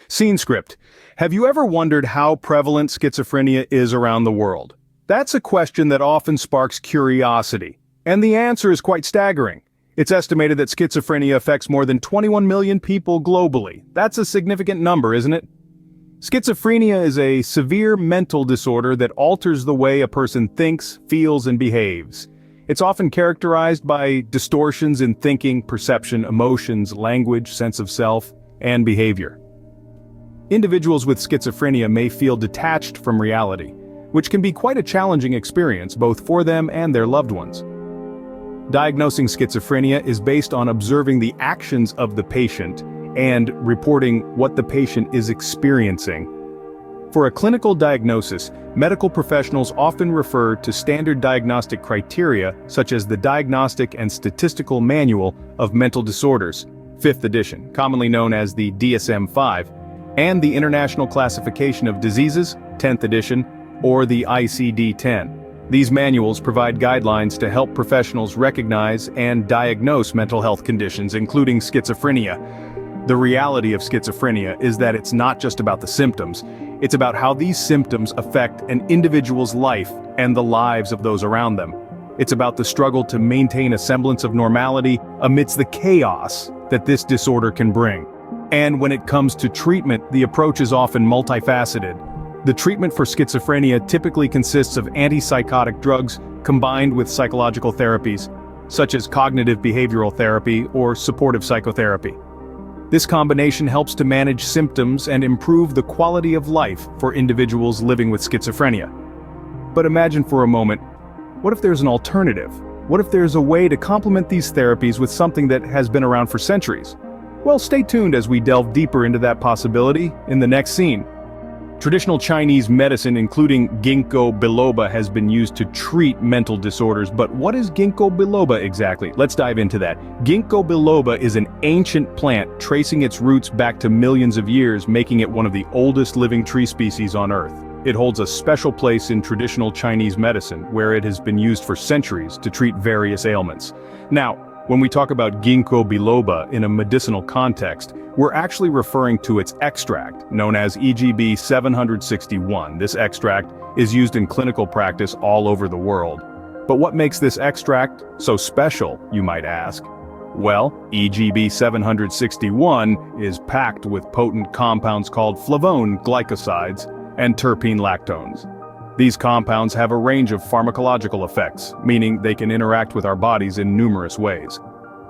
Scene script. Have you ever wondered how prevalent schizophrenia is around the world? That's a question that often sparks curiosity. And the answer is quite staggering. It's estimated that schizophrenia affects more than 21 million people globally. That's a significant number, isn't it? Schizophrenia is a severe mental disorder that alters the way a person thinks, feels, and behaves. It's often characterized by distortions in thinking, perception, emotions, language, sense of self, and behavior. Individuals with schizophrenia may feel detached from reality, which can be quite a challenging experience both for them and their loved ones. Diagnosing schizophrenia is based on observing the actions of the patient and reporting what the patient is experiencing. For a clinical diagnosis, medical professionals often refer to standard diagnostic criteria such as the Diagnostic and Statistical Manual of Mental Disorders, 5th edition, commonly known as the DSM-5, and the International Classification of Diseases, 10th edition, or the ICD-10. These manuals provide guidelines to help professionals recognize and diagnose mental health conditions, including schizophrenia. The reality of schizophrenia is that it's not just about the symptoms, it's about how these symptoms affect an individual's life and the lives of those around them. It's about the struggle to maintain a semblance of normality amidst the chaos that this disorder can bring. And when it comes to treatment, the approach is often multifaceted. The treatment for schizophrenia typically consists of antipsychotic drugs combined with psychological therapies, such as cognitive behavioral therapy or supportive psychotherapy. This combination helps to manage symptoms and improve the quality of life for individuals living with schizophrenia. But imagine for a moment, what if there's an alternative? What if there's a way to complement these therapies with something that has been around for centuries? Well, stay tuned as we delve deeper into that possibility in the next scene. Traditional Chinese medicine, including Ginkgo Biloba, has been used to treat mental disorders, but what is Ginkgo Biloba exactly? Let's dive into that. Ginkgo Biloba is an ancient plant tracing its roots back to millions of years, making it one of the oldest living tree species on Earth. It holds a special place in traditional Chinese medicine, where it has been used for centuries to treat various ailments. Now, when we talk about Ginkgo Biloba in a medicinal context, we're actually referring to its extract, known as EGB 761. This extract is used in clinical practice all over the world. But what makes this extract so special, you might ask? Well, EGB 761 is packed with potent compounds called flavone glycosides and terpene lactones. These compounds have a range of pharmacological effects, meaning they can interact with our bodies in numerous ways.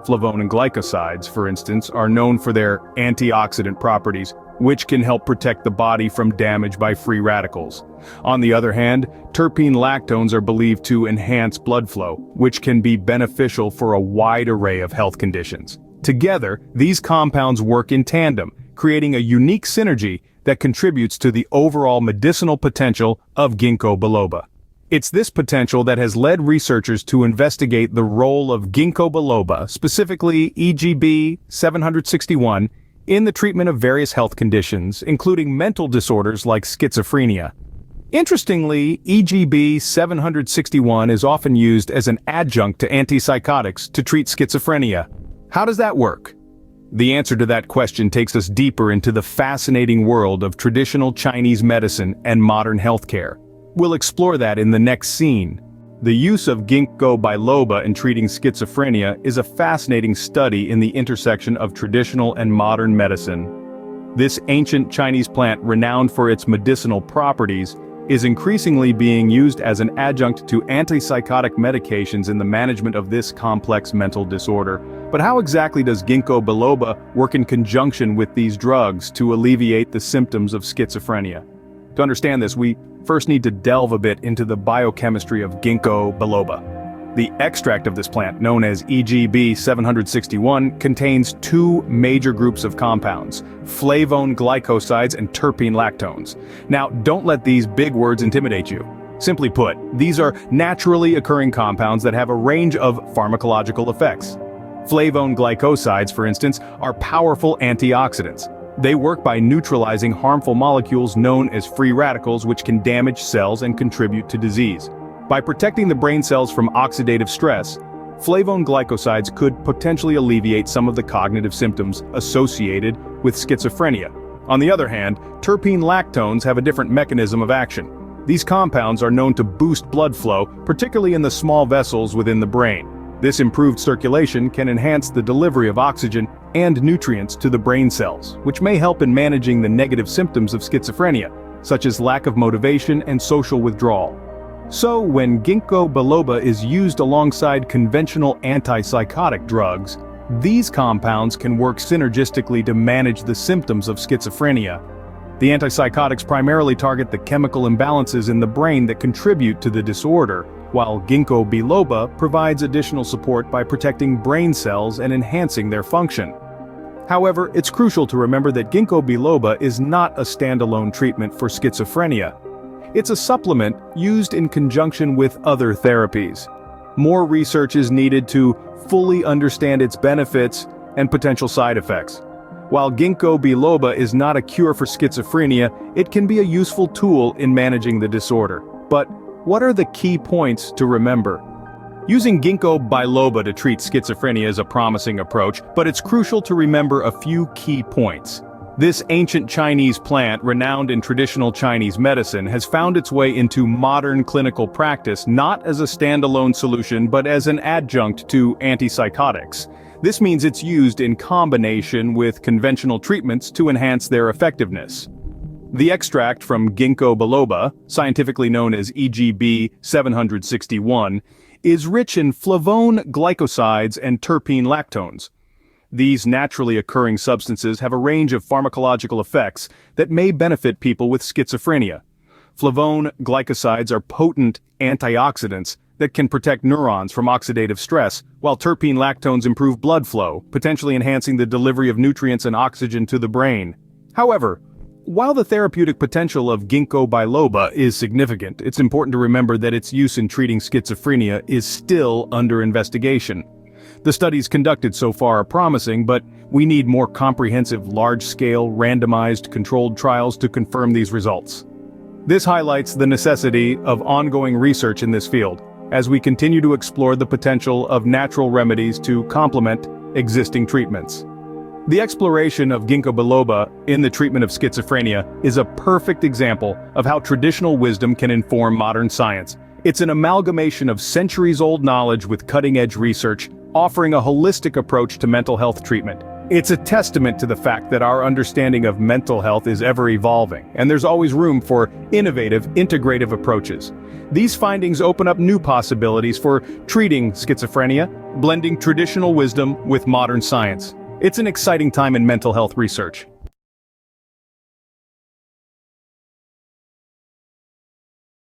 Flavone and glycosides, for instance, are known for their antioxidant properties, which can help protect the body from damage by free radicals. On the other hand, terpene lactones are believed to enhance blood flow, which can be beneficial for a wide array of health conditions. Together, these compounds work in tandem, creating a unique synergy that contributes to the overall medicinal potential of Ginkgo Biloba. It's this potential that has led researchers to investigate the role of Ginkgo Biloba, specifically EGB 761, in the treatment of various health conditions, including mental disorders like schizophrenia. Interestingly, EGB 761 is often used as an adjunct to antipsychotics to treat schizophrenia. How does that work? The answer to that question takes us deeper into the fascinating world of traditional Chinese medicine and modern healthcare. We'll explore that in the next scene. The use of Ginkgo Biloba in treating schizophrenia is a fascinating study in the intersection of traditional and modern medicine. This ancient Chinese plant, renowned for its medicinal properties, is increasingly being used as an adjunct to antipsychotic medications in the management of this complex mental disorder. But how exactly does Ginkgo Biloba work in conjunction with these drugs to alleviate the symptoms of schizophrenia? To understand this, we first need to delve a bit into the biochemistry of Ginkgo Biloba. The extract of this plant, known as EGB 761, contains two major groups of compounds, flavone glycosides and terpene lactones. Now, don't let these big words intimidate you. Simply put, these are naturally occurring compounds that have a range of pharmacological effects. Flavone glycosides, for instance, are powerful antioxidants. They work by neutralizing harmful molecules known as free radicals, which can damage cells and contribute to disease. By protecting the brain cells from oxidative stress, flavone glycosides could potentially alleviate some of the cognitive symptoms associated with schizophrenia. On the other hand, terpene lactones have a different mechanism of action. These compounds are known to boost blood flow, particularly in the small vessels within the brain. This improved circulation can enhance the delivery of oxygen and nutrients to the brain cells, which may help in managing the negative symptoms of schizophrenia, such as lack of motivation and social withdrawal. So, when Ginkgo biloba is used alongside conventional antipsychotic drugs, these compounds can work synergistically to manage the symptoms of schizophrenia. The antipsychotics primarily target the chemical imbalances in the brain that contribute to the disorder, while Ginkgo biloba provides additional support by protecting brain cells and enhancing their function. However, it's crucial to remember that Ginkgo biloba is not a standalone treatment for schizophrenia. It's a supplement used in conjunction with other therapies. More research is needed to fully understand its benefits and potential side effects. While Ginkgo biloba is not a cure for schizophrenia, it can be a useful tool in managing the disorder. But what are the key points to remember? Using Ginkgo biloba to treat schizophrenia is a promising approach, but it's crucial to remember a few key points. This ancient Chinese plant, renowned in traditional Chinese medicine, has found its way into modern clinical practice not as a standalone solution but as an adjunct to antipsychotics. This means it's used in combination with conventional treatments to enhance their effectiveness. The extract from Ginkgo biloba, scientifically known as EGB 761, is rich in flavone glycosides and terpene lactones. These naturally occurring substances have a range of pharmacological effects that may benefit people with schizophrenia. Flavone glycosides are potent antioxidants that can protect neurons from oxidative stress, while terpene lactones improve blood flow, potentially enhancing the delivery of nutrients and oxygen to the brain. However, while the therapeutic potential of Ginkgo biloba is significant, it's important to remember that its use in treating schizophrenia is still under investigation. The studies conducted so far are promising, but we need more comprehensive, large-scale, randomized, controlled trials to confirm these results. This highlights the necessity of ongoing research in this field, as we continue to explore the potential of natural remedies to complement existing treatments. The exploration of Ginkgo biloba in the treatment of schizophrenia is a perfect example of how traditional wisdom can inform modern science. It's an amalgamation of centuries-old knowledge with cutting-edge research, offering a holistic approach to mental health treatment. It's a testament to the fact that our understanding of mental health is ever evolving, and there's always room for innovative, integrative approaches. These findings open up new possibilities for treating schizophrenia, blending traditional wisdom with modern science. It's an exciting time in mental health research.